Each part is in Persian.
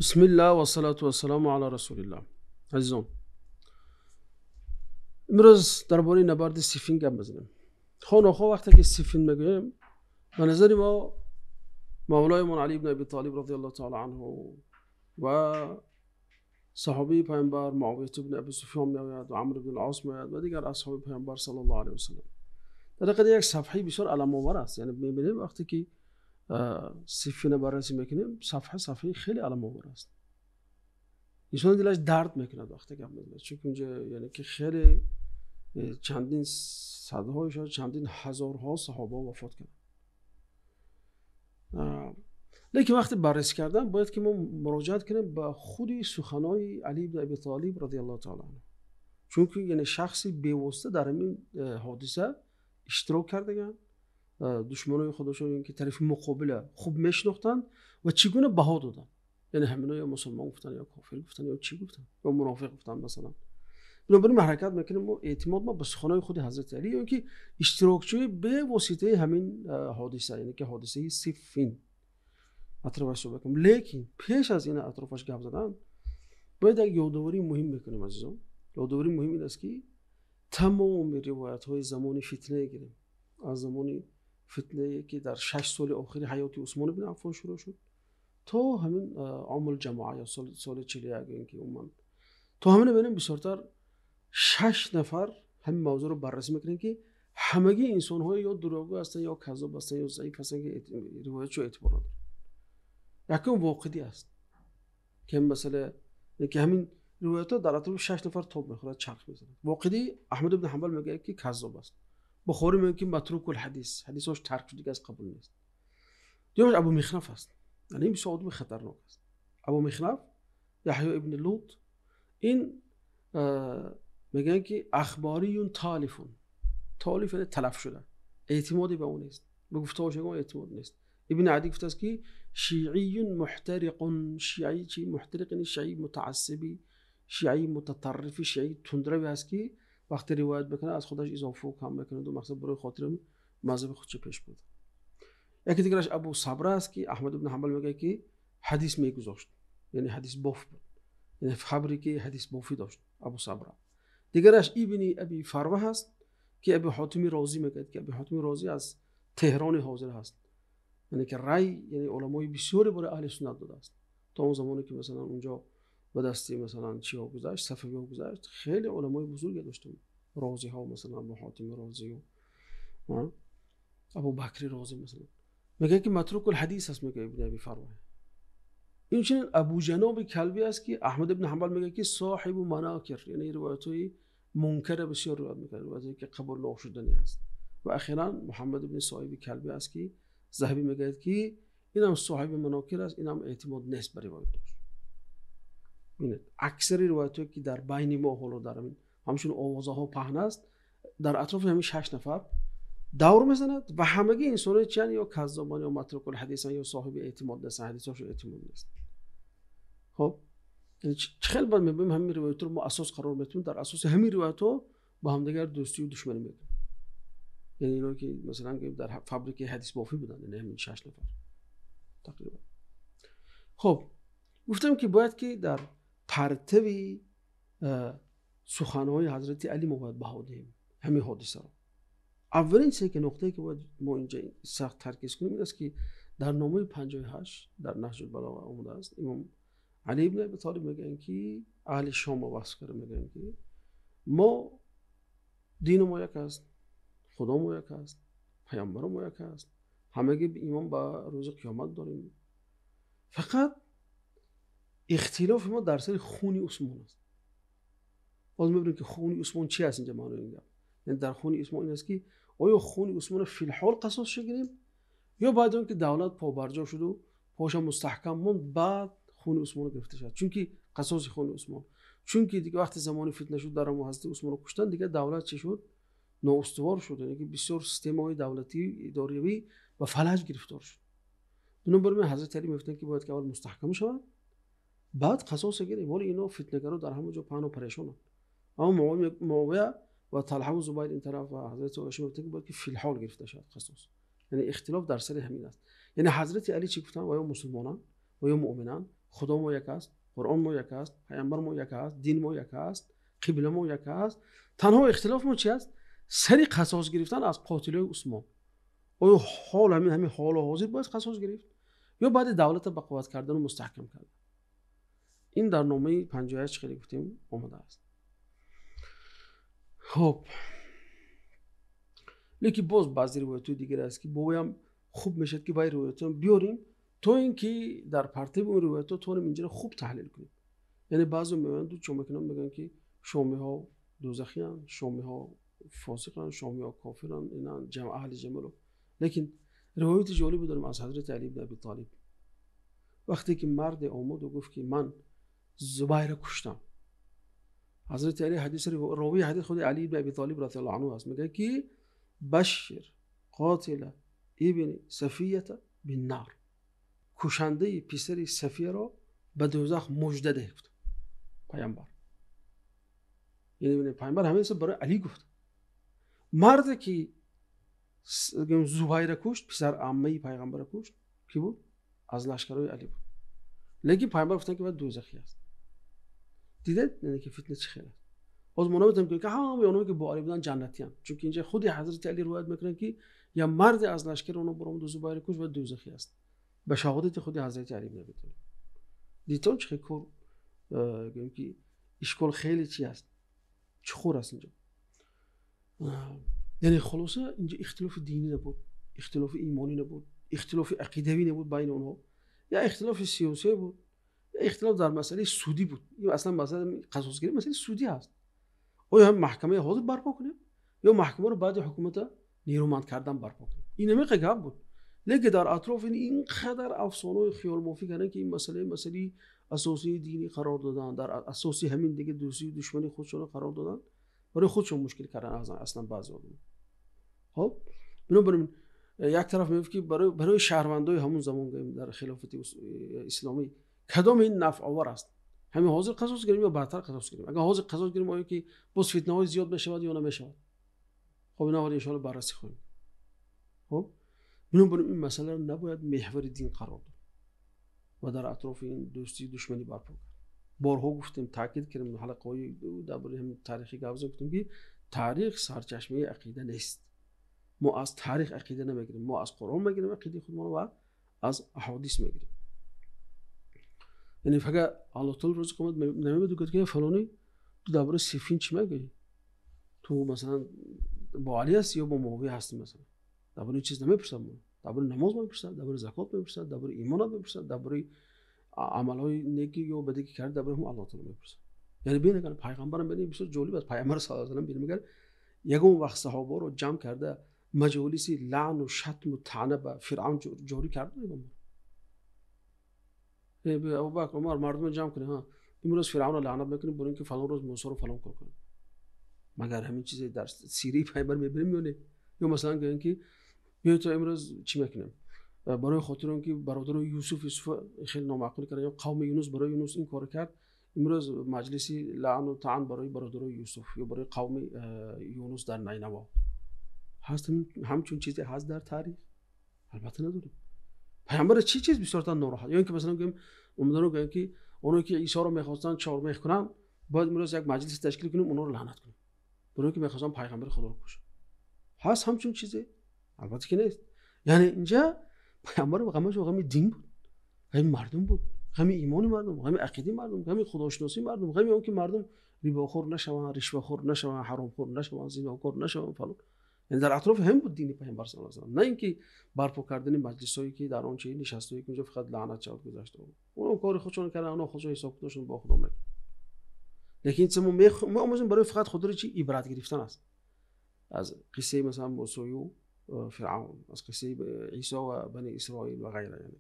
بسم الله و الصلاة و السلام علی رسول الله. عزیزان، امروز درباره نبرد صفین گپ بزنیم. خب وقتی که صفین میگویم به نظر ما مولایمان علی بن ابی طالب رضی الله تعالی عنه و صحابی پیامبر معاویه بن ابی سفیان میآید و عمرو بن العاص میآید و دیگر اصحاب پیامبر صلی الله علیه و سلم. در حقیقت یک صفحه بسیار علام‌آور است. یعنی می‌بینیم وقتی که صفین بررسی میکنیم صفحه خیلی علام‌آور است. انسان دلش درد میکنه وقتی که می‌بینه، چون اونجا یعنی که خیلی چندین صدها شاید چندین هزارها صحابه وفات کردن. لیکن وقتی بررسی کردن باید که ما مراجعت کنیم به خودی سخنهای علی بن ابی طالب رضی الله تعالی عنه، چون که یعنی شخصی بی‌واسطه در این حادثه اشتراک کردن. دشمنای خودشون که طرف مقابل خوب میشناختن و چگونه بها دادن. یعنی همینا یا مسلمان گفتن یا کافر گفتن یا چی گفتن یا منافق گفتن مثلا. بنابراین حرکت میکنیم ما اعتماد ما به سخنهای خود حضرت علی، یعنی که اشتراکچی به واسطه همین حادثه، یعنی که حادثه صفین اطرافش صحبت کنیم. لیکن پیش از این اطرافش گپ زدن باید یک یادآوری مهم بکنیم عزیزان. یادآوری مهم این است که تمام روایت های زمان فتنه گیریم، از زمان فتنه که در 6 سال آخر حیات عثمان بن عفان شروع شد تا همین عام الجماعه یا سال 41 که اومد، تا همین ببینیم بسیارتر 6 نفر همین موضوع رو بررسی میکنن که همگی انسان های یا دروغگو هستن یا کذاب هستن یا ضعیف هستن که روایتشو اعتبار نداره. یکم واقعی است که مثلا که همین روایت ها در اطراف 6 نفر توپ میخوره، چرخ میزنه. واقعی احمد بن حنبل میگه که کذاب است. بخاری میگه که متروک الحدیث، حدیثش ترک شده از قبول نیست. دیگه ابو مخنف است، یعنی این بسیار خطرناک است. ابو مخنف یحیی ابن لوط این میگن که اخباریون تالیف یعنی تلف شده، اعتمادی به اون نیست، به گفته‌هاش اعتماد نیست. ابن عدی گفته است که شیعی محترق، شیعی چی محترق یعنی شیعی متعصبی، شیعی متطرفی، شیعی تندروی است که وقتی روایت بکنه از خودش اضافه و کم میکنه و مقصد برای خاطر مذهب خودش پیش برده. یکی دیگرش ابو صبره است که احمد بن حنبل میگه که حدیث میگذاشت، یعنی حدیث باف بود، یعنی خبری که حدیث بافی داشت ابو صبره. دیگرش ابن ابی فروه هست که ابو حاتم رازی میگه که ابو حاتم رازی از تهران حاضر هست، یعنی که رای یعنی علمای بسیاری برای اهل سنت داده است. تا اون زمانی که مثلا اونجا به دستی مثلا چیا گذشت، صفوی ها گذشت، خیلی علمای بزرگی داشتن، رازی ها مثلا ابو حاتم رازی و ابو بکر رازی مثلا. میگه که متروک الحدیث است، میگه ابن ابی فروه. این چنین ابو جناب کلبی است که احمد بن حنبل میگه که صاحب مناکر، یعنی روایت‌های منکر بسیار روایت میکنه، روایتی که قبول ناشدنی است. و اخیراً محمد بن صاحب کلبی است که ذهبی میگه که اینم صاحب مناکر است، اینم اعتماد نیست بر روایت داشت. ببینید اکثر روایت‌ها که در بین ما حالا در همشون آوازها پهن است، در اطراف همین 6 نفر دور میزند و همگی انسان‌ها چن یا کذابان یا متروک الحدیث یا صاحب اعتماد نیست، حدیثاشون اعتماد نیست. خب یعنی خیلی بعد میبینیم همین روایت رو ما اساس قرار میدیم، در اساس همین روایت ها با هم دیگر دوستی و دشمنی میکنیم. یعنی اینا که مثلا در فابریک حدیث بافی بودن، یعنی همین 6 نفر تقریبا. خب گفتم که باید که در ترتیب سخنهای حضرت علی ما باید بها دهیم همین حادثه رو. اولین که نقطه‌ای که باید ما اینجا سخت ترکیز کنیم این است که در نامه 58 در نهج البلاغه آمده است، امام علی بن ابی طالب میگن که اهل شام واسه کرده، میگن که ما دین ما یک است، خدا ما یک است، پیامبر ما یک است، همگی به ایمان به روز قیامت داریم. فقط اختلاف ما در سر خون عثمان است. باز میبینیم که خون عثمان چی است اینجا معنی اینجا. یعنی در خون عثمان این است که آیا خون عثمان فی الحال قصاص شگیریم یا بعد اون که دولت پابرجا شد و پاش مستحکم موند بعد خون عثمان گرفته شد، چون که قصاص خون عثمان، چون که دیگه وقتی زمانی فتنه شد در حضرت عثمان رو کشتن، دیگه دولت چه شد؟ نااستوار شد، یعنی که بسیار سیستم‌های دولتی اداریوی و فلج گرفتار شد. بنابراین حضرت علی میگفتن که باید که اول مستحکم شود بعد قصاص گیریم. ولی اینا فتنه‌گرا در همه جا پهن و پریشانن. اما معاویه و طلحه و زبیر این طرف و حضرت عایشه میگفتن که باید که فی الحال گرفته شود قصاص. یعنی اختلاف در سر همین است. یعنی حضرت علی چی گفتن؟ و یا مسلمانان و یا مؤمنان خدا ما یک است، قرآن ما یک است، پیامبر ما یک است، دین ما یک است، قبله ما یک است. تنها اختلاف ما چی است؟ سری قصاص گرفتن از قاتلای عثمان. آیا حال همین حال حاضر باید قصاص گرفت یا بعد دولت به قوت کردن و مستحکم کردن؟ این در نامه 58 خیلی گفتیم آمده است. خب لیکن باز بعضی روایت‌های دیگر است که باید خوب میشد که باید روایت‌ها بیاریم تا اینکه در پرتب اون روایت‌ها تونیم اینجا خوب تحلیل کنیم. یعنی بعضی میگن چون میگن که شامی ها دوزخیان، شامی ها فاسقان، شامی ها کافران، اینا جمع اهل جمل. لیکن روایت جالب داریم از حضرت علی بن ابی طالب وقتی که مرد آمد و گفت که من زبیر کشتم. حضرت علی حدیث راوی حدیث خود علی بن ابی طالب رضی الله عنه است، میگه که بشر قاتل ابن صفیه بالنار، کشنده پسر صفیه را به دوزخ مژده ده. پیامبر یعنی پیامبر همیشه برای علی گفت. مردی که زبیر کشت، پسر عمه پیغمبر کشت، کی بود؟ از لشکرهای علی بود. لیکن پیامبر گفتن که بعد دوزخی است. دیدید یعنی که فتنه چه خیلی. از منابع که همه اونایی که با علی بودن جنتیان، چون که اینجا خودی حضرت علی روایت میکنن که یا مرد از لشکر اونها برام دو زبیر کشت و دوزخی است. به شهادت خودی حضرت علی میگه. دیدون چه کور گیم که اشکال خیلی چی است، چخور است اینجا. یعنی خلاصه اینجا اختلاف دینی نبود، اختلاف ایمانی نبود، اختلاف عقیدوی نبود بین اونها، یا اختلاف سیاسی بود، یا اختلاف در مسئله سودی بود. این اصلا مسئله قصاصگیری مسئله سودی است. آیا هم محکمه حاضر برپا کنیم یا محکمه رو بعد حکومت نیرومند کردن برپا کنیم؟ این نمیگه گپ بود. لیکن در اطراف اینقدر افسانه و خیال مافی کردن که این مسئله اساسی دینی قرار دادن، در اساسی همین دیگه دوستی و دشمنی خودشون قرار دادن، برای خودشون مشکل کردن اصلا بعضی آدم. خب بنابراین یک طرف میگه که برای شهروندای همون زمان در خلافت اسلامی کدام این نفع آور است؟ همین حاضر قصاص گیریم یا برتر قصاص گیریم؟ اگر حاضر قصاص گیریم آیا که باز فتنه های زیاد بشود یا نمیشود؟ خب اینا ولی ان شاء الله بررسی کنیم. خب بنابراین این مسئله رو نباید محور دین قرار داد و در اطراف این دوستی دشمنی برپا کرد. بارها گفتیم، تاکید کردیم، حلقه‌های درباره هم تاریخی گفتیم که تاریخ سرچشمه عقیده نیست. ما از تاریخ عقیده نمیگیریم، ما از قرآن میگیریم عقیده خودمان و از احادیث میگیریم. یعنی فقط الله تعالی روز قیامت نمیگه که فلانی تو درباره صفین چی میگی؟ تو مثلا با علی هستی یا با معاویه هستی؟ مثلا درباره چیز نمیپرسم، درباره نماز میپرسم، درباره زکات میپرسم، درباره ایمان میپرسم، درباره عملهای نیکی یا بدی که کرد درباره هم الله تعالی میپرسم. یعنی ببین اگر پیغمبرم ببین بسیار جالب است، پیغمبر صلی الله علیه و آله میگه یگون وقت صحابه رو جمع کرده مجالس لعن و شتم و طعنه به فرعون جاری کرده. به ابوبکر عمر مردم جمع کنه، ها امروز فرعون رو لعنت بکنیم برای اینکه فلان روز موسی رو فلان کنیم. مگر همین چیزی در سیره پیغمبر میبینیم میونه؟ یا مثلا میگن که بیا تو امروز چی میکنیم برای خاطر اینکه برادر یوسف خیلی نامعقول کرد یا قوم یونس برای یونس این کارو کرد، امروز مجلسی لعن و طعن برای برادر یوسف یا برای قوم یونس در نینوا هست. همچون چیزی هست در تاریخ؟ البته نداریم. پیامبر چی چیز بسیار ناراحت، یا اینکه مثلا میگیم امیدوارم میگن که اونایی که عیسی رو میخواستن چهارمخ کنن باید امروز یک مجلس تشکیل کنیم اونا رو لعنت کنیم برای اینکه میخواستن پیغمبر خدا رو کشن. هست همچون چیزی؟ البته که نیست. یعنی اینجا پیامبر غمش غم دین بود، غم مردم بود، غم ایمان مردم، غم عقیده مردم، غم خداشناسی مردم، غم اون که مردم ریباخور نشوند، رشوه‌خور نشوند، حرامخور نشوند، زیناکار نشوند فلان. یعنی در اطراف هم بود دین پیامبر صلی الله علیه و آله، نه اینکه برپا کردن مجلسایی که در آن چه نشسته که اونجا فقط لعنت شود گذاشته. اون کار خودشون کردن، اونا خودشون حساب کتابشون با خدا میکنن. لیکن چه ما امروز برای فقط خود رو چی عبرت گرفتن است از قصه مثلا موسی و فرعون، از قصه عیسی و بنی اسرائیل و غیره. یعنی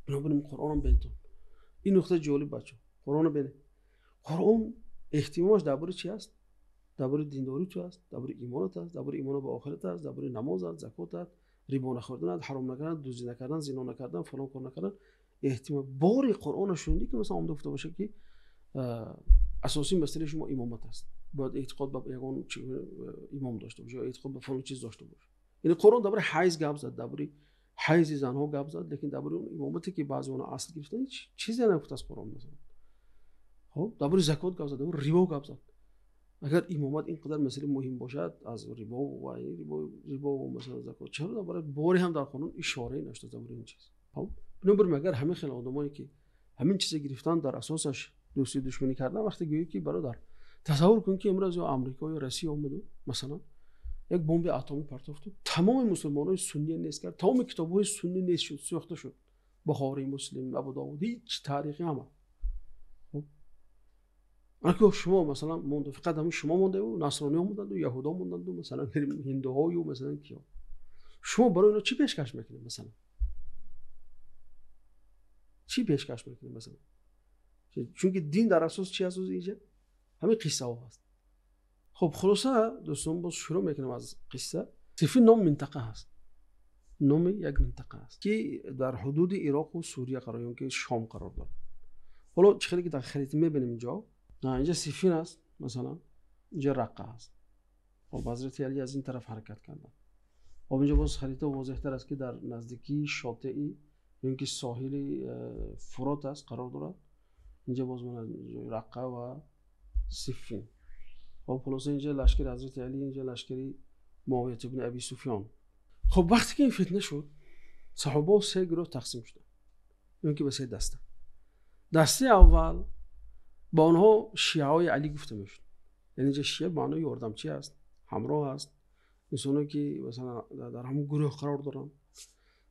بنابراین قرآن بنتون این نقطه جالب بچه قرآن بنه. قرآن احتماش درباره چی است؟ درباره دینداری تو است، درباره ایمانت است، درباره ایمان به آخرت است، درباره نماز است، زکات است، ریبا نخوردن است، حرام نکردن، دزدی نکردن، زنا نکردن، فلان کار نکردن. احتمال بار قرآن شوندی که مثلا آمده گفته باشه که اساسی مسئله شما امامت است، باید اعتقاد به یگان امام داشته باشه، اعتقاد به فلان چیز داشته باشه. یعنی قرآن درباره حیض گپ زد، درباره حیز زنها گپ زد، لیکن درباره اون امامتی که بعضی اون اصل گرفتن هیچ چیزی نگفت از قرآن مثلا. خب درباره زکات گپ زد، درباره ربا گپ زد. اگر امامت اینقدر مسئله مهم باشد از ربا و ربا و مثلا زکات، چرا درباره باری هم در قانون اشاره نشده درباره این چیز؟ خب بنابراین اگر همه خیلی آدمایی که همین چیز گرفتن در اساسش دوستی دشمنی کردن، وقتی گویی که برادر تصور کن که امروز یا آمریکا یا روسیه اومد مثلا یک بمب اتمی پرتاب کرد، تمام مسلمانای سنی نیست کرد، تمام کتاب‌های سنی نیست شد، سوخته شد، بخاری، مسلم، ابو داود، هیچ تاریخی هم. خب اگه شما مثلا مونده فقط همین شما مونده و نصرانی‌ها موندند و یهودا موندند و مثلا هندوها و مثلا کیا، شما برای اینا چی پیشکش میکنید؟ مثلا چی پیشکش میکنید مثلا؟ چون که دین در اساس چی هست اینجا؟ همین قصه ها هست. خب خلاصه دوستان باز شروع میکنم از قصه. صفین نام منطقه هست، نام یک منطقه است که در حدود عراق و سوریه قرار داره، که شام قرار داره. حالا چه که در خریطه میبینیم اینجا صفین است، مثلا اینجا رقه است. خب حضرت علی از این طرف حرکت کردن. خب اینجا باز خریطه واضح تر است که در نزدیکی شاطئی یعنی که ساحل فرات است قرار دارد. اینجا باز من رقه و صفین. خب خلاصه اینجا لشکر حضرت علی، اینجا لشکری معاویه بن ابی سفیان. خب وقتی که این فتنه شد، صحابه 3 گروه تقسیم شدن، یعنی که به 3 دسته. دسته اول با آنها شیعه علی گفته میشد، یعنی اینجا شیعه معنای یاردمچی است، همراه است، انسانی که مثلا در همون گروه قرار دارن.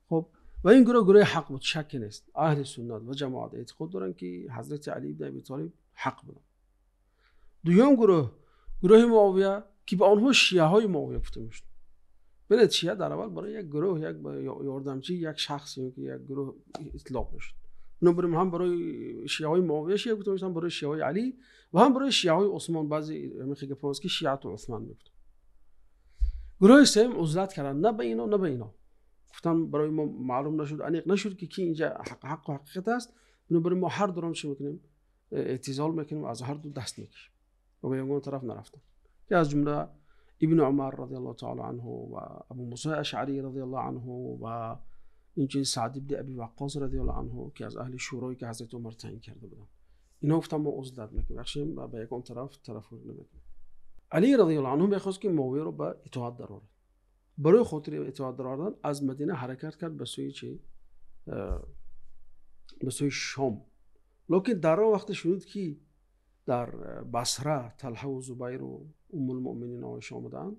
خب و این گروه حق بود، شک نیست. اهل سنت و جماعت اعتقاد دارن که حضرت علی بن ابی طالب حق بودن. دوم گروه معاویه که به آنها شیعه های معاویه گفته میشد. ببینید شیعه در اول برای یک گروه، یک یاردمچی، یک شخص که یک گروه اطلاق میشد. بنابراین هم برای شیعه های معاویه شیعه گفته میشدن، برای شیعه های علی و هم برای شیعه های عثمان. بعضی میگه پس که شیعه عثمان میگفت. گروه سوم عزلت کردن، نه به اینا نه به اینا، گفتن برای ما معلوم نشد، انیق نشد که کی اینجا حق و حقیقت است، بنابراین ما هر دورم چه میکنیم؟ اعتزال میکنیم، از هر دو دست میکشیم و به یگان طرف نرفتن. که از جمله ابن عمر رضی الله تعالی عنه و ابو موسی اشعری رضی الله عنه و اینجا سعد بن ابی وقاص رضی الله عنه که از اهل شورایی که حضرت عمر تعیین کرده بودن، اینا گفتن ما عزلت میکنیم، بخشیم و به یگان طرف نمیکنیم. علی رضی الله عنه میخواست که معاویه رو به اطاعت درآورد. برای خاطر اطاعت درآوردن از مدینه حرکت کرد به سوی چی؟ به سوی شام. لکن در راه وقت شد که در بصره طلحه و زبیر و ام المؤمنین عایشه آمدند،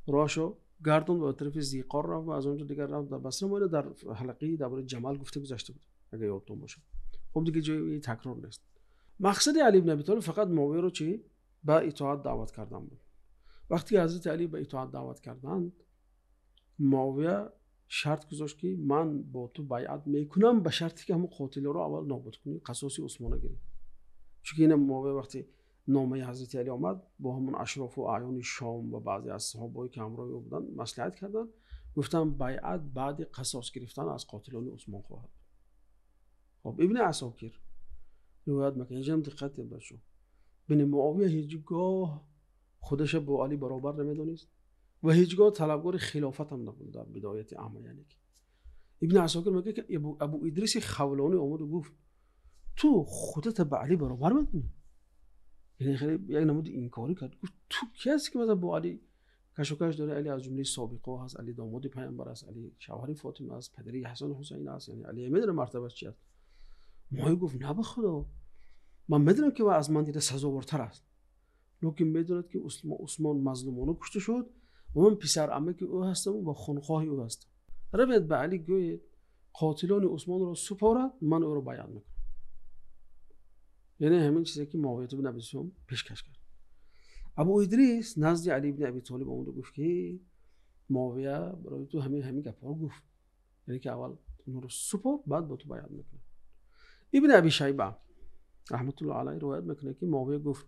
راهشو گردوند و به طرف ذیقار رفت و از اونجا دیگر رفت در بصره. ما در حلقه درباره جمل گفته گذاشته بود اگه یادتون باشه. خب دیگه جای تکرار نیست. مقصد علی بن ابی طالب فقط معاویه رو چی؟ به اطاعت دعوت کردن بود. وقتی حضرت علی به اطاعت دعوت کردند، معاویه شرط گذاشت که من با تو بیعت میکنم به شرطی که همون قاتل رو اول نابود کنی، قصاص عثمان گیری. چون این معاویه وقتی نامه حضرت علی آمد با همون اشراف و اعیان شام و بعضی از صحابه‌ای که همراه او بودن مصلحت کردن، گفتن بیعت بعد قصاص گرفتن از قاتلان عثمان خواهد. خب ابن عساکر روایت میکنه، اینجا هم دقت باشو، بن معاویه هیچگاه خودش با علی برابر نمیدونست و هیچگاه طلبکار خلافت هم نبود در بدایت امر. یعنی ابن عساکر میگه که ابو ادریس خولانی اومد و گفت تو خودت با علی برابر میدونی؟ یعنی خیلی یک نمود اینکاری کرد، گفت تو کی هستی که مثلا با علی کشوکش داره؟ علی از جمله سابقه هست، علی داماد پیامبر است، علی شوهر فاطمه است، پدری حسن حسین است، یعنی علی میدونه مرتبهش چی است. ما گفت نه به خدا، من میدونم که از من دیده سزاوارتر است، لکن میدوند که عثمان مظلومانه کشته شد و من پسر عمه که او هستم و خانخواه او هستم. روید به علی گوید قاتلان عثمان را سپارد، من او را بیان میکنم. یعنی همین چیزی که معاویه بن ابی سفیان پیشکش کرد. ابو ادریس نزد علی بن ابی طالب اومد و گفت که معاویه برای تو همین گپا رو گفت، یعنی که اول اون رو سپار بعد با تو بیان میکنه. ابن ابی شیبه رحمت الله علیه روایت میکنه که معاویه گفت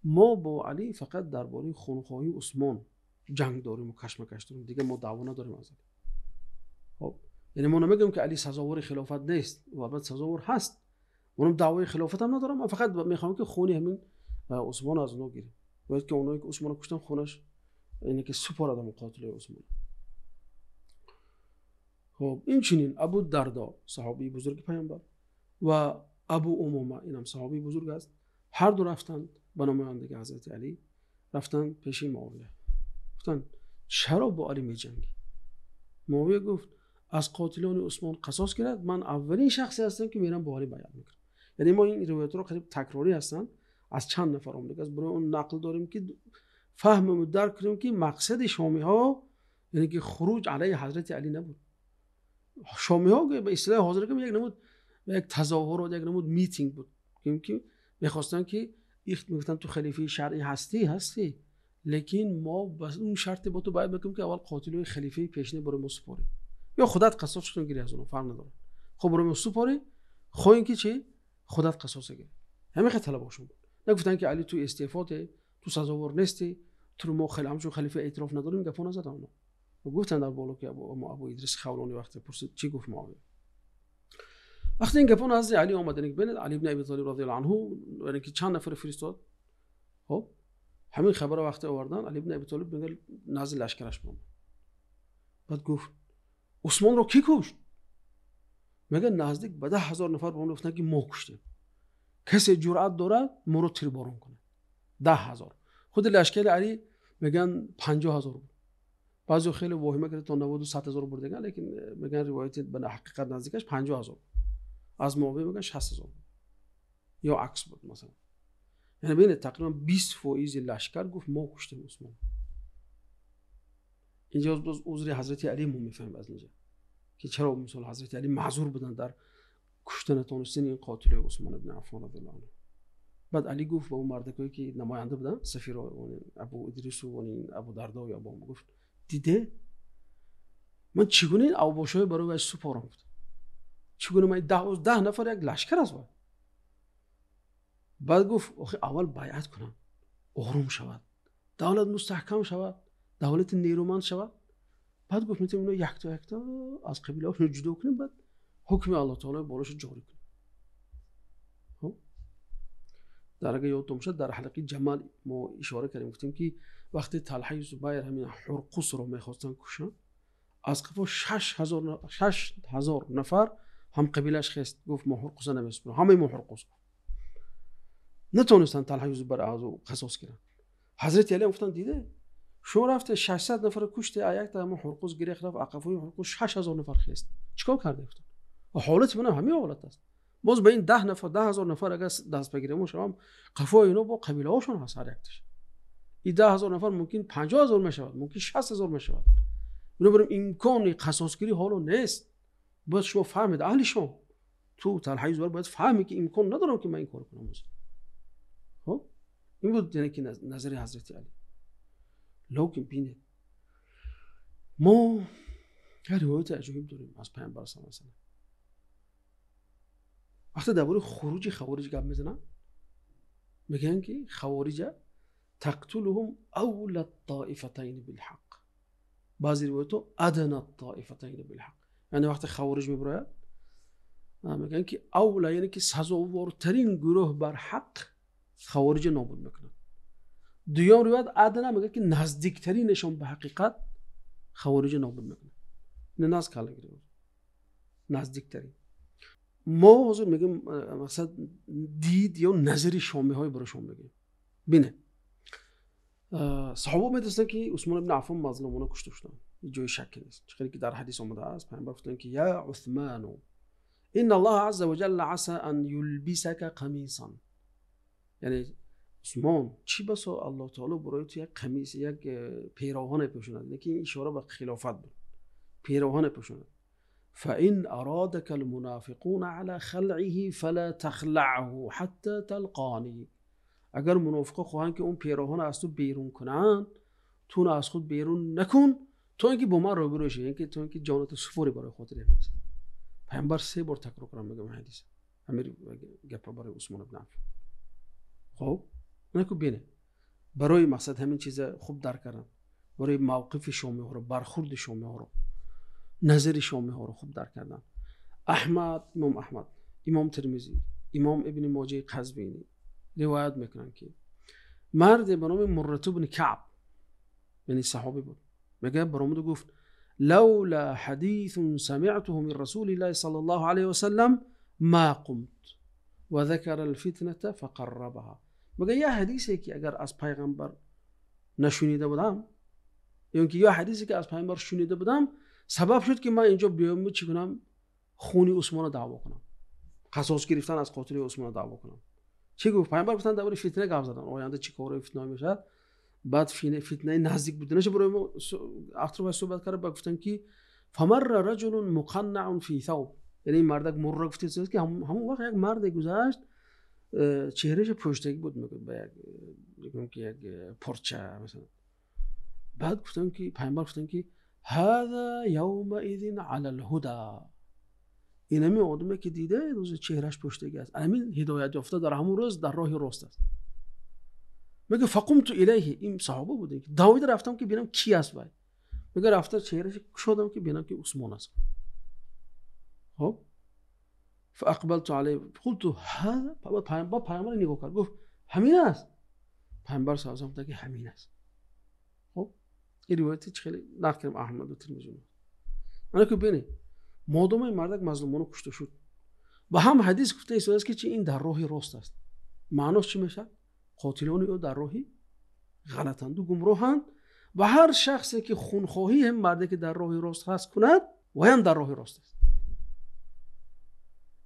ما با علی فقط درباره خونخواهی عثمان جنگ داریم و کشمکش داریم، دیگه ما دعوا نداریم از علی. خب یعنی ما نمیگم که علی سزاوار خلافت نیست، و البته سزاوار هست، منم دعوای خلافت هم ندارم، من فقط میخوام که خونی همین عثمان از اونها گیریم، باید که اونایی که عثمان کشتن خونش اینه که سپارد مقاتل عثمان. خب این چنین ابو دردا صحابی بزرگ پیامبر و ابو امامه اینم صحابی بزرگ است، هر دو رفتند به نمایندگی حضرت علی، رفتن پیش معاویه، گفتن چرا با علی می‌جنگی؟ معاویه گفت از قاتلان عثمان قصاص گرفت، من اولین شخصی هستم که میرم با علی بیعت میکنم. یعنی ما این روایت رو قریب تکراری هستن از چند نفر اومده است، برای اون نقل داریم که فهمم و درک کنیم که مقصد شامی ها یعنی که خروج علیه حضرت علی نبود. شامی ها به اصطلاح حاضر که یک نمود یک تظاهر و یک نمود میتینگ بود که میخواستن که میگفتن تو خلیفه شرعی هستی لیکن ما بس اون شرط با تو باید بکنیم که اول قاتلوی خلیفه پیشینه برای ما سپاری یا خودت قصاص کن گیری از اون فرق نداره. خب برای ما سپاری خو این که چی خودت قصاص گیری همین خیلی طلباشون بود. نگفتن که علی تو استعفات تو سزاوار نیستی تو ما همچون خلیفه اعتراف نداریم گپا نزدن اونا و گفتن در بالا که ابو ادریس خولانی وقتی پرسید چی گفت معاویه. وقتی این گپا نزد علی اومدن که بین علی ابن ابی طالب رضی الله عنه یعنی که چند نفر فرستاد، خب همین خبر وقتی آوردن علی ابن ابی طالب میگه نزد لشکرش بود. بعد گفت عثمان رو کی کشت؟ میگه نزدیک به 10,000 نفر به اون گفتن که ما کشتیم، کسی جرأت داره ما رو تیربارون کنه. 10,000 خود لشکر علی میگن 50,000 بود. بعضی خیلی واهمه کرده تا 90 و 100,000 برده، لیکن میگن روایت به حقیقت نزدیکش 50,000 از معاویه میگن 60,000 یا عکس بود مثلا. یعنی بین تقریبا 20% لشکر گفت ما کشتیم عثمان. اینجا باز عذر حضرت علی مو میفهمیم از اینجا که چرا مثلا حضرت علی معذور بودن در کشتن تونستین این قاتل عثمان ابن عفان رضی الله عنه. بعد علی گفت به اون مردکایی که نماینده بودن سفیر ابو ادریس و ابو دردا یا ابو گفت دیده من چگونه این اوباشای برای سپارم بود، چگونه من 10 نفر یک لشکر از بود. بعد گفت اول بیعت کنم آروم شود، دولت مستحکم شود، دولت نیرومند شود، بعد گفت میتونیم اینو یک تا از قبیله هاشون جدا کنیم، بعد حکم الله تعالی بالاش جاری کنیم. خب در اگه یادتون باشه در حلقه جمل ما اشاره کردیم گفتیم که وقتی طلحه و زبیر همین حرقوس رو میخواستن کشن از قفا 6,000 نفر هم قبیلش خست گفت ما حرقوس نمیسپرم، همه ما حرقوس نتونستن طلحه و زبیر از قصاص گیرن. حضرت علی گفتن دیده شما رفته 600 نفر کشته، یک تا ما حرقوس گرفت رفت عقفای حرقوس 6,000 نفر خست، چیکار کرده گفتن و حالت من همین حالت است. باز به این 10,000 نفر اگر دست بگیریم شما قفای اینا با قبیله هاشون هست هر یکش، این 10,000 نفر ممکن 50,000 میشود، ممکن 60,000 میشود. اینو بریم امکان قصاصگیری حالو نیست. باید شما فهمید اهل شما تو طلحه زبیر باید فهمی که امکان ندارم که من این کارو کنم. خب این بود یعنی که نظر حضرت علی. لکن بینید ما هر روایت عجیب داریم از پیامبر صلی الله علیه و وقتی درباره خروج خوارج گپ میزنن میگن که خوارج تقتلهم اول الطائفتین بالحق، بعضی روایت‌ها ادنى الطائفتین بالحق، یعنی وقتی خوارج میبراید میگن که اولا یعنی که سزاوارترین گروه بر حق خوارج نابود میکنن. دوم روایت ادنى میگه که نزدیکترینشون به حقیقت خوارج نابود میکنن. نه ناز کلا گیره نزدیکترین. ما حضور میگیم مثلا دید یا نظری شامی های برای شما بگیم. بینه صحابه میدونستن که عثمان ابن عفان مظلومانه کشته شدن، جای شکی نیست، چون که در حدیث اومده است پیامبر گفتن که یا عثمان ان الله عز وجل عسى ان يلبسك قميصا، یعنی عثمان چی بسا الله تعالی برای تو یک قمیص یک پیراهن بپوشاند، یعنی این اشاره به خلافت بود، پیراهن بپوشاند. فإن أرادك المنافقون على خلعه فلا تخلعه حتى تلقاني، اگر منافقا خواهند که اون پیراهن از تو بیرون کنن تو از خود بیرون نکن تو اینکه با من روبرو شی، اینکه تو اینکه جانت سفوری برای خاطر بده. پیامبر 3 بار تکرار کردن میگم حدیث امیر گپ برای عثمان ابن عفان. خب نکو بینه برای مقصد همین چیز خوب درک کردن، برای موقف شامی ها رو، برخورد شامی ها رو، نظر شامی ها رو خوب درک کردن. امام احمد، امام ترمذی، امام ابن ماجه قزوینی روایت میکنن که مرد به نام مرة بن کعب یعنی صحابی بود، میگه برآمد و گفت لولا حديث سمعته من رسول الله صلى الله عليه وسلم ما قمت و ذکر الفتنه فقربها. مگه یه حدیثی که اگر از پیغمبر نشونیده بودم یا اینکه یا حدیثی که از پیغمبر شنیده بودم سبب شد که من اینجا بیام چی کنم، خون عثمان رو دعوا کنم، قصاص گرفتن از قاتل عثمان رو دعوا کنم. چی گفت پیغمبر؟ گفتن درباره فتنه گفت زدن، آینده چی کاره فتنه میشه. بعد فتنه نزدیک بودنش برای ما اخر صحبت کرد. گفتن که فمر رجل مقنع فی ثوب، یعنی این مرد مر گفت که همون وقت یک مرد گذشت چهرهش پشتگی بود، میگم که یک پرچه مثلا. بعد گفتن که پیامبر گفتن که هذا یومئذ علی الهدى، این همین آدمی که دیده روز چهرهش پشتگی است، همین هدایت یافته در همون روز در راه راست است. میگه فقمت الیه، این صحابه بوده که داوود رفتم که ببینم کی است. وای میگه رفته چهرهش شدم که ببینم که عثمان است. خب فاقبلت علیه قلت هذا، پیامبر نگاه کرد گفت همین است. پیامبر صلی الله علیه و آله که همین است. خب این روایت خیلی نقل کردم احمد و ترمذی. من که ببینید مادام این مرد مظلومانو کشته شد و هم حدیث گفته است که این در راه راست است، معناش چی میشه؟ قاتلان او در راهی غلطند و گمراهند و هر شخصی که خونخواهی هم مردی که در راه راست هست کند و هم در راه راست است.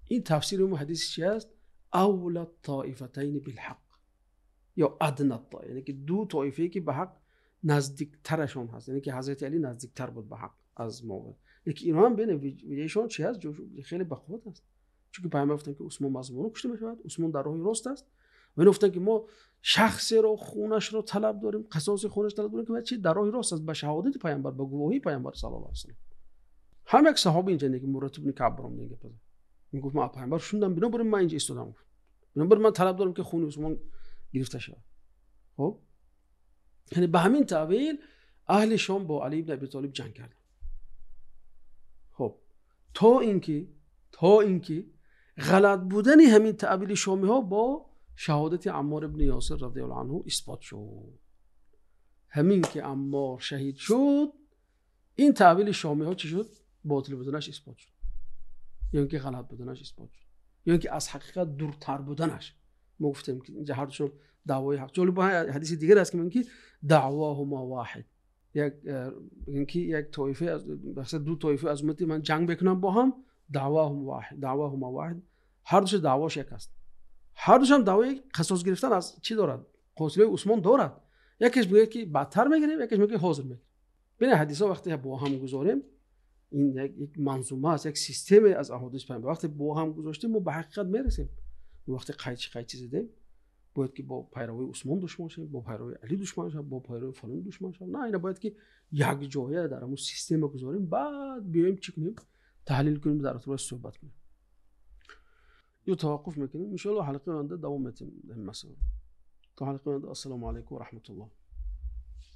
این تفسیر اون حدیث چی است؟ اول الطائفتین بالحق یا ادنى الطائفه، یعنی که دو طایفه که به حق نزدیکترشون هست، یعنی که حضرت علی نزدیکتر بود به حق از معاویه. یکی اینا هم بین ویژهشون چی هست؟ خیلی بخواد است، چون که پیامبر گفتن که عثمان مظلوم کشته میشود، عثمان در راه راست است و این گفتن که ما شخصی رو خونش رو طلب داریم، قصاص خونش طلب داریم که چی در راه راست است، به شهادت پیامبر، به گواهی پیامبر صلی الله علیه و سلم. هم یک صحابی اینجا که مراتب بن کعب رو میگه، این گفت ما پیامبر شوندم بنا بریم من اینجا ایستادم، بنا بریم من طلب دارم که خون عثمان گرفته شود. خب یعنی به همین تعبیر اهل شام با علی بن ابی طالب جنگ کردن. خب تا اینکه غلط بودن همین تعبیر شامی ها با شهادت عمار بن یاسر رضی الله عنه اثبات شد. همین که عمار شهید شد این تعبیر شامی ها چی شد؟ باطل بودنش اثبات شد، یا اینکه غلط بودنش اثبات شد، یا اینکه از حقیقت دورتر بودنش. ما گفتیم که اینجا هر دوشون دعوای حق. جالب حدیث دیگر است که میگه دعواهما واحد، یک طایفه از مثلا دو طایفه از امتی من جنگ بکنم با هم، دعواهما واحد، هر دوش دعواش یک است، هر دوش هم دعوای قصاص گرفتن از چی دارد؟ قاتل عثمان دارد. یکیش میگه که بدتر میگیریم، یکیش میگه حاضر میگیریم. ببین حدیثا وقتی با هم گذاریم این یک منظومه است، یک سیستم از احادیث پیامبر. وقتی با هم گذاشتیم ما به حقیقت میرسیم. وقتی قیچی زدیم باید که با پیروی عثمان دشمن شیم، با پیروی علی دشمن شیم، با پیروی فلان دشمن شیم. نه، اینا باید که یک جایه در همون سیستم گذاریم، بعد بیایم چی کنیم؟ تحلیل کنیم، در ارتباط صحبت کنیم. یا توقف میکنیم ان شاء الله. حلقه آینده دوام میدیم مثلا. تا حلقه آینده، السلام علیکم و رحمت الله.